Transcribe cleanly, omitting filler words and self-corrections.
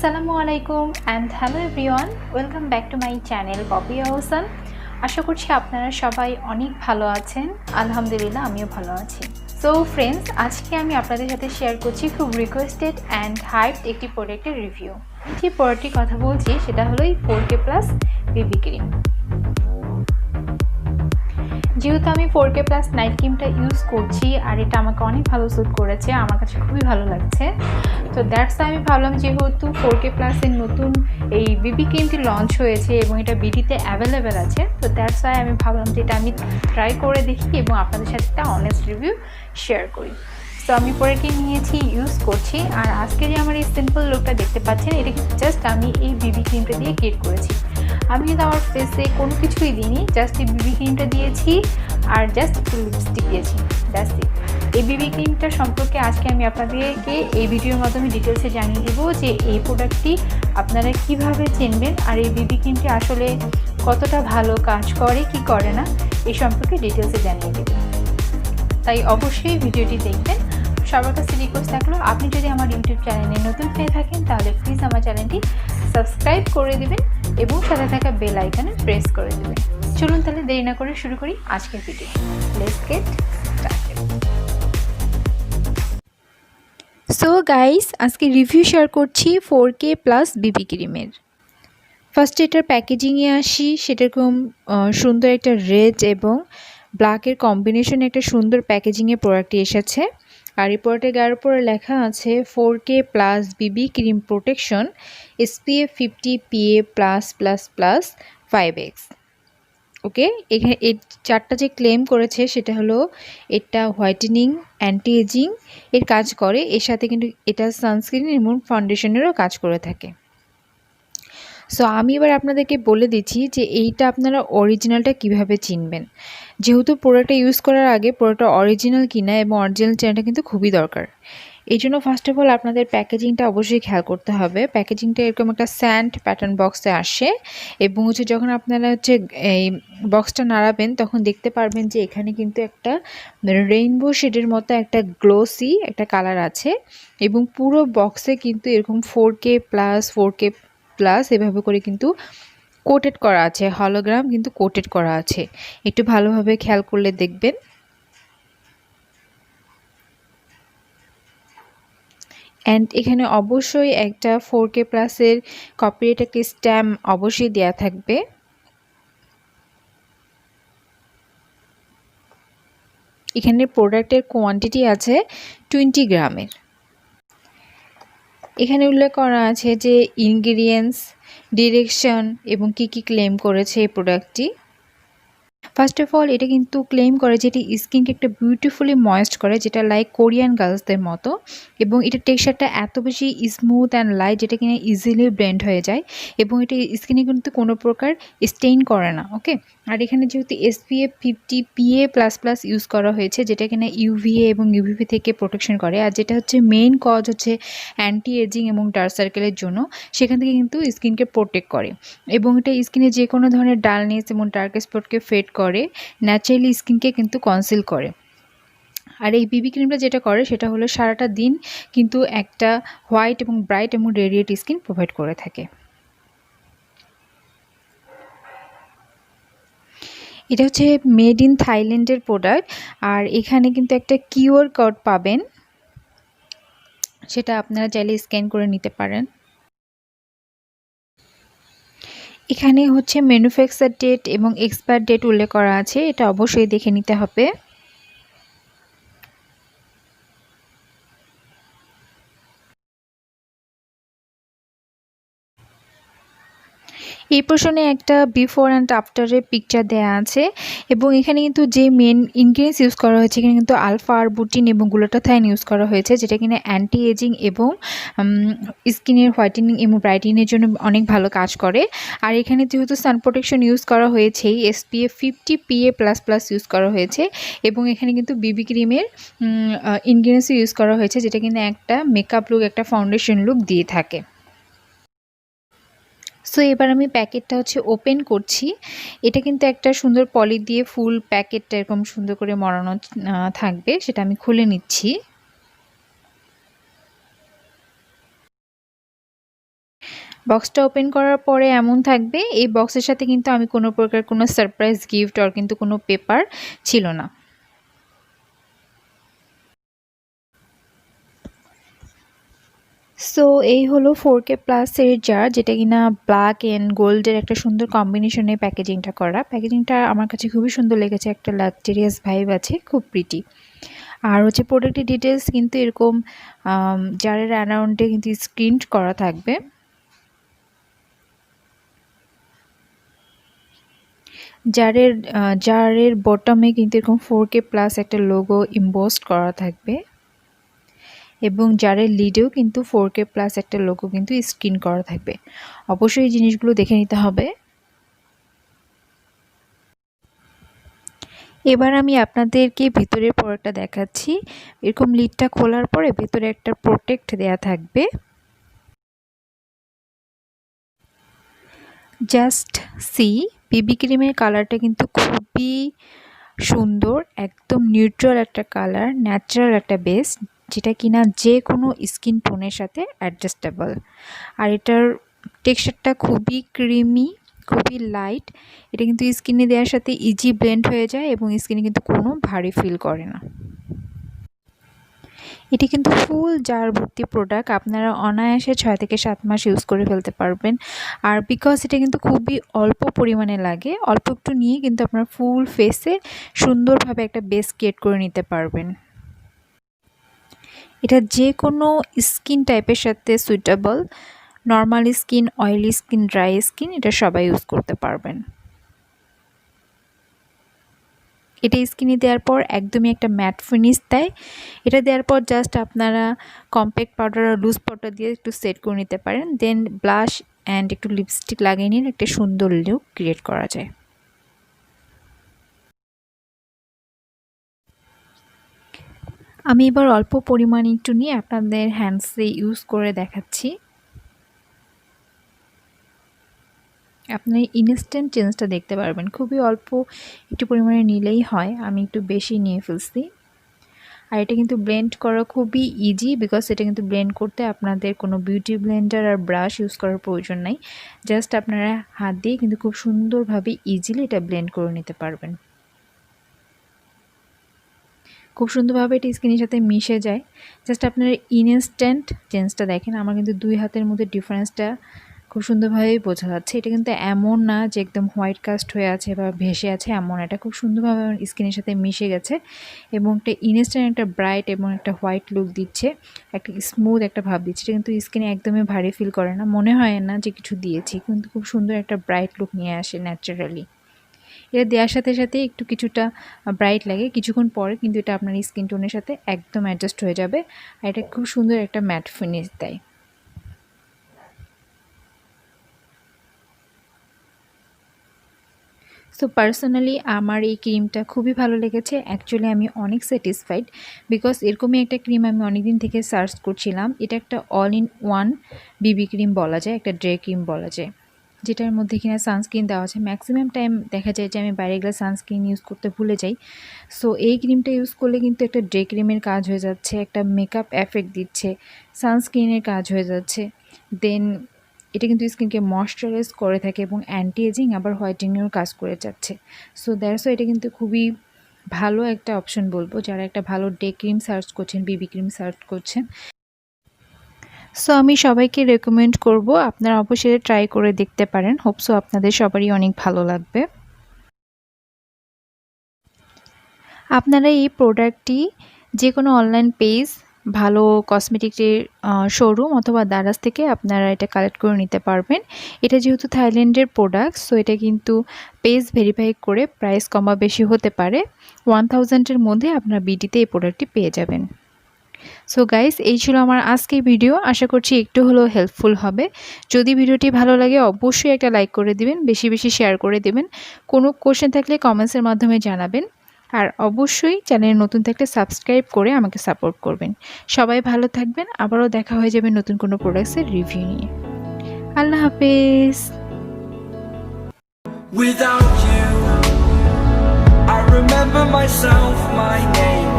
আসসালামুয়ালাইকুম and hello everyone, welcome back to my channel Popy Ahosan। আশা করছি আপনারা সবাই অনেক ভালো আছেন। আলহামদুলিল্লাহ আমিও ভালো আছি। সো ফ্রেন্ডস, আজকে আমি আপনাদের সাথে শেয়ার করছি খুব রিকোয়েস্টেড অ্যান্ড হাইপড একটি প্রোডাক্টের রিভিউ। যে প্রোডাক্টটির কথা বলছি সেটা হলো 4K প্লাস বিবি ক্রিম। যেহেতু আমি 4K প্লাস নাইট ক্রিমটা ইউজ করছি আর এটা আমাকে অনেক ভালো স্যুট করেছে, আমার কাছে খুবই ভালো লাগছে। তো দ্যাটস আমি ভাবলাম যেহেতু 4K প্লাসের নতুন এই বিবি ক্রিমটি লঞ্চ হয়েছে এবং এটা বিডিতে অ্যাভেলেবেল আছে, তো দ্যাটস আমি ভাবলাম যে এটা আমি ট্রাই করে দেখি এবং আপনাদের সাথে একটা অনেস্ট রিভিউ শেয়ার করি। তো আমি পরেটি নিয়েছি, ইউজ করছি। আর আজকে যে আমার এই সিম্পল লুকটা দেখতে পাচ্ছেন, এটা কিন্তু জাস্ট আমি এই বিবি ক্রিমটা দিয়ে ক্রিয়েট করেছি। আমি কিন্তু আমার ফেসে কোনো কিছুই দিইনি, জাস্ট এই বিবি ক্রিমটা দিয়েছি আর জাস্ট একটু লিপস্টিক দিয়েছি, জাস্ট এই বিবি ক্রিমটা সম্পর্কে আজকে আমি আপনাদেরকে এই ভিডিওর মাধ্যমে ডিটেলসে জানিয়ে দেবো যে এই প্রোডাক্টটি আপনারা কিভাবে চিনবেন আর এই বিবি ক্রিমটি আসলে কতটা ভালো কাজ করে কি করে না এই সম্পর্কে ডিটেলসে জানিয়ে দেবো। তাই অবশ্যই ভিডিওটি দেখবেন। সবার কাছে রিকোয়েস্ট থাকলো, আপনি যদি আমার ইউটিউব চ্যানেলে নতুন হয়ে থাকেন তাহলে প্লিজ আমার চ্যানেলটি সাবস্ক্রাইব করে দেবেন এবং সাথে থাকা বেল আইকনে প্রেস করে দেবেন। চলুন তাহলে দেরি না করে শুরু করি আজকের video. Let's get started. So guys, আজকে রিভিউ শেয়ার করছি 4K প্লাস বিবি ক্রিমের। ফার্স্ট এটার প্যাকেজিংয়ে আসি। সেটা খুব সুন্দর একটা রেড এবং ব্ল্যাকের কম্বিনেশনে একটা সুন্দর প্যাকেজিংয়ে প্রোডাক্টটি এসেছে। আর এই প্রোডাক্টের গায়ের উপরে লেখা আছে 4K প্লাস বিবি cream protection SPF 50 PA+++ 5x। ওকে, এখানে এই চারটা যে ক্লেম করেছে সেটা হলো এটা হোয়াইটেনিং, অ্যান্টি এজিং এর কাজ করে, এর সাথে কিন্তু এটা সানস্ক্রিন এবং ফাউন্ডেশনেরও কাজ করে থাকে। সো আমি এবার আপনাদেরকে বলে দিচ্ছি যে এইটা আপনারা অরিজিনালটা কিভাবে চিনবেন। যেহেতু প্রোডাক্টটা ইউজ করার আগে প্রোডাক্টটা অরিজিনাল কিনা এবং অরিজিনাল চেনাটা কিন্তু খুবই দরকার। এই জন্য ফার্স্ট অফ অল আপনাদের প্যাকেজিংটা অবশ্যই খেয়াল করতে হবে। প্যাকেজিংটা এরকম একটা স্যান্ড প্যাটার্ন বক্সে আসে এবং যখন আপনারা এই বক্সটা নাড়াবেন তখন দেখতে পারবেন যে এখানে কিন্তু একটা রেইনবো শেডের মতো একটা গ্লোসি একটা কালার আছে এবং পুরো বক্সে কিন্তু এরকম 4K প্লাস এভাবে করে কিন্তু কোটেড করা আছে, হলোগ্রাম কিন্তু কোটেড করা আছে। একটু ভালোভাবে খেয়াল করলে দেখবেন। অ্যান্ড এখানে অবশ্যই একটা 4K প্লাসের কপিরাইট একটা স্ট্যাম্প অবশ্যই দেওয়া থাকবে। এখানে প্রোডাক্টের কোয়ান্টিটি আছে 20 গ্রামের। এখানে উল্লেখ করা আছে যে ইনগ্রিডিয়েন্টস, ডিরেকশন এবং কি কি ক্লেম করেছে এই প্রোডাক্টটি। ফার্স্ট অফ অল এটা কিন্তু ক্লেম করে যে এটি স্কিনকে একটা বিউটিফুলি ময়েস্ট করে, যেটা লাইক কোরিয়ান গার্লসদের মতো, এবং এটার টেক্সচারটা এত বেশি স্মুথ অ্যান্ড লাইট যেটা কিনা ইজিলি ব্লেন্ড হয়ে যায় এবং এটা স্কিনে কিন্তু কোনো প্রকার স্টেইন করে না। ওকে, আর এখানে যেহেতু SPF 50 PA++ ইউজ করা হয়েছে, যেটা কিনা UVA এবং UVB থেকে প্রোটেকশন করে, আর যেটা হচ্ছে মেইন কজ হচ্ছে অ্যান্টি এজিং এবং ডার্ক সার্কেলের জন্য, সেখান থেকে কিন্তু স্কিনকে প্রোটেক্ট করে এবং এটা স্কিনে যে কোনো ধরনের ডালনেস এবং ডার্ক স্পটকে ফেড করে, ন্যাচারালি স্কিনকে কিন্তু কনসিল করে। আর এই বিবি ক্রিমটা যেটা করে সেটা হলো সারাটা দিন কিন্তু একটা হোয়াইট এবং ব্রাইট এবং রেডিয়েট স্কিন প্রোভাইড করে থাকে। এটা হচ্ছে মেড ইন থাইল্যান্ডের প্রোডাক্ট। আর এখানে কিন্তু একটা কিউআর কোড পাবেন, সেটা আপনারা চাইলে স্ক্যান করে নিতে পারেন। এখানে হচ্ছে ম্যানুফ্যাকচার ডেট এবং এক্সপায়ার ডেট উল্লেখ করা আছে, এটা অবশ্যই দেখে নিতে হবে। এই পোর্শনে একটা বিফোর অ্যান্ড আফটারের পিকচার দেওয়া আছে এবং এখানে কিন্তু যে মেন ইনগ্রিডিয়েন্টস ইউজ করা হয়েছে এখানে কিন্তু আলফা আরবুটিন এবং গ্লুটাথাইন ইউজ করা হয়েছে, যেটা কিনা অ্যান্টি এজিং এবং স্কিনের হোয়াইটেনিং এবং ব্রাইটেনিংয়ের জন্য অনেক ভালো কাজ করে। আর এখানে যেহেতু সান প্রোটেকশন ইউজ করা হয়েছেই, SPF 50 PA++ ইউজ করা হয়েছে এবং এখানে কিন্তু বিবি ক্রিমের ইনগ্রিডিয়েন্টস ইউজ করা হয়েছে, যেটা কিনা একটা মেকআপ লুক, একটা ফাউন্ডেশন লুক দিয়ে থাকে। সো এবার আমি প্যাকেটটা ওপেন করছি। এটা কিন্তু একটা সুন্দর পলি দিয়ে ফুল প্যাকেটটা এরকম সুন্দর করে মোড়ানো থাকবে, সেটা আমি খুলে নিচ্ছি। বক্সটা ওপেন করার পরে এমন থাকবে। এই বক্সের সাথে কিন্তু আমি কোনো প্রকার কোনো সারপ্রাইজ গিফট আর কিন্তু কোনো পেপার ছিল না। সো এই হলো 4K প্লাসের জার, যেটা কিনা ব্ল্যাক অ্যান্ড গোল্ডের একটা সুন্দর কম্বিনেশনে প্যাকেজিংটা করা। প্যাকেজিংটা আমার কাছে খুবই সুন্দর লেগেছে, একটা লাক্সারিয়াস ভাইব আছে, খুব প্রিটি। আর হচ্ছে প্রোডাক্টের ডিটেলস কিন্তু এরকম জারের অ্যারাউন্ডে কিন্তু স্ক্রিন করা থাকবে। জারের বটমে কিন্তু এরকম 4K প্লাস একটা লোগো ইম্বোসড করা থাকবে এবং জারের লিডেও কিন্তু 4K প্লাস একটা লোগো কিন্তু স্ক্রিন করা থাকবে। অবশ্যই এই জিনিসগুলো দেখে নিতে হবে। এবার আমি আপনাদেরকে ভিতরের প্রোডাক্টটা দেখাচ্ছি। এরকম লিডটা খোলার পরে ভিতরে একটা প্রোটেক্ট দেয়া থাকবে। জাস্ট সি, বিবি ক্রিমের কালারটা কিন্তু খুবই সুন্দর, একদম নিউট্রাল একটা কালার, ন্যাচারাল একটা বেস, যেটা কিনা যে কোনো স্কিন টোনের সাথে অ্যাডজাস্টেবল। আর এটার টেক্সচারটা খুবই ক্রিমি, খুবই লাইট। এটা কিন্তু স্কিনে দেওয়ার সাথে ইজি ব্লেন্ড হয়ে যায় এবং স্কিনে কিন্তু কোনো ভারী ফিল করে না। এটি কিন্তু ফুল জার ভর্তি প্রোডাক্ট, আপনারা অনায়াসে 6 থেকে 7 মাস ইউজ করে ফেলতে পারবেন। আর বিকজ এটা কিন্তু খুবই অল্প পরিমাণে লাগে, অল্প একটু নিয়ে কিন্তু আপনার ফুল ফেসে সুন্দরভাবে একটা বেস ক্রিয়েট করে নিতে পারবেন। এটা যে কোনো স্কিন টাইপের সাথে suitable, normal skin, oily skin, dry skin, এটা সবাই ইউজ করতে পারবেন। এটা স্কিনে দেওয়ার পর একদমই একটা ম্যাট ফিনিশ দেয়। এটা দেওয়ার পর জাস্ট আপনারা কম্প্যাক্ট পাউডার আর লুজ পাউডার দিয়ে একটু সেট করে নিতে পারেন, দেন ব্লাশ অ্যান্ড একটু লিপস্টিক লাগিয়ে নিন, একটা সুন্দর লুক ক্রিয়েট করা যায়। আমি এবার অল্প পরিমাণে একটু নিয়ে আপনাদের হ্যান্ডসে ইউজ করে দেখাচ্ছি। আপনি ইনস্ট্যান্ট চেঞ্জটা দেখতে পারবেন, খুবই অল্প একটু পরিমাণে নিলেই হয়, আমি একটু বেশি নিয়ে ফেলছি। আর এটা কিন্তু ব্লেন্ড করা খুবই ইজি, বিকজ এটা কিন্তু ব্লেন্ড করতে আপনাদের কোনো বিউটি ব্লেন্ডার আর ব্রাশ ইউজ করার প্রয়োজন নাই। জাস্ট আপনারা হাত দিয়ে কিন্তু খুব সুন্দরভাবে ইজিলি এটা ব্লেন্ড করে নিতে পারবেন। খুব সুন্দরভাবে এটা স্কিনের সাথে মিশে যায়। জাস্ট আপনারা ইনস্ট্যান্ট চেঞ্জটা দেখেন, আমার কিন্তু দুই হাতের মধ্যে ডিফারেন্সটা খুব সুন্দরভাবেই বোঝা যাচ্ছে। এটা কিন্তু এমন না যে একদম হোয়াইট কাস্ট হয়ে আছে বা ভেসে আছে, এমন এটা খুব সুন্দরভাবে আমার স্কিনের সাথে মিশে গেছে এবং একটা ইনস্ট্যান্ট একটা ব্রাইট এবং একটা হোয়াইট লুক দিচ্ছে, একটা স্মুথ একটা ভাব দিচ্ছে। এটা কিন্তু স্কিনে একদমই ভারী ফিল করে না, মনে হয় না যে কিছু দিয়েছি, কিন্তু খুব সুন্দর একটা ব্রাইট লুক নিয়ে আসে ন্যাচারালি। এটা দেওয়ার সাথে সাথে একটু কিছুটা ব্রাইট লাগে, কিছুক্ষণ পরে কিন্তু এটা আপনার স্কিন টোনের সাথে একদম অ্যাডজাস্ট হয়ে যাবে আর এটা খুব সুন্দর একটা ম্যাট ফিনিশ দেয়। সো পার্সোনালি আমার এই ক্রিমটা খুবই ভালো লেগেছে। অ্যাকচুয়ালি আমি অনেক স্যাটিসফাইড, বিকজ এরকমই একটা ক্রিম আমি অনেক দিন থেকে সার্চ করছিলাম। এটা একটা all in one Bibi cream বলা যায়, একটা ড্রে ক্রিম বলা যায়, যেটার মধ্যে কিনা সানস্ক্রিন দেওয়া আছে। ম্যাক্সিমাম টাইম দেখা যায় যে আমি বাইরে গেলে সানস্ক্রিন ইউজ করতে ভুলে যাই। সো এই ক্রিমটা ইউজ করলে কিন্তু একটা ডে ক্রিমের কাজ হয়ে যাচ্ছে, একটা মেকআপ এফেক্ট দিচ্ছে, সানস্ক্রিনের কাজ হয়ে যাচ্ছে, দেন এটা কিন্তু স্কিনকে ময়শ্চারাইজ করে থাকে এবং অ্যান্টি এজিং আবার হোয়াইটেনিংয়ের কাজ করে যাচ্ছে। সো দ্যাটস ওয়াই এটা কিন্তু খুবই ভালো একটা অপশন বলবো, যারা একটা ভালো ডে ক্রিম সার্চ করছেন, বিবি ক্রিম সার্চ করছেন। সো আমি সবাইকে রেকমেন্ড করব, আপনারা অবশ্যই ট্রাই করে দেখতে পারেন। হোপসো আপনাদের সবারই অনেক ভালো লাগবে। আপনারা এই প্রোডাক্টটি যে কোনো অনলাইন পেজ, ভালো কসমেটিক্সের শোরুম অথবা দারাজ থেকে আপনারা এটা কালেক্ট করে নিতে পারবেন। এটা যেহেতু থাইল্যান্ডের প্রোডাক্ট, সো এটা কিন্তু পেজ ভেরিফাই করে প্রাইস কমা বেশি হতে পারে। 1000-এর মধ্যে আপনারা বিডিতে এই প্রোডাক্টটি পেয়ে যাবেন। সো গাইস, এই ছিল আমার আজকের ভিডিও। আশা করছি একটু হলেও হেল্পফুল হবে। যদি ভিডিওটি ভালো লাগে অবশ্যই একটা লাইক করে দিবেন, বেশি বেশি শেয়ার করে দিবেন। কোনো কোশ্চেন থাকলে কমেন্টসের মাধ্যমে জানাবেন। আর অবশ্যই চ্যানেলে নতুন থাকলে সাবস্ক্রাইব করে আমাকে সাপোর্ট করবেন। সবাই ভালো থাকবেন, আবারও দেখা হয়ে যাবে নতুন কোনো প্রোডাক্টসের রিভিউ নিয়ে। আল্লাহ হাফেজ। Without you, I remember myself, my name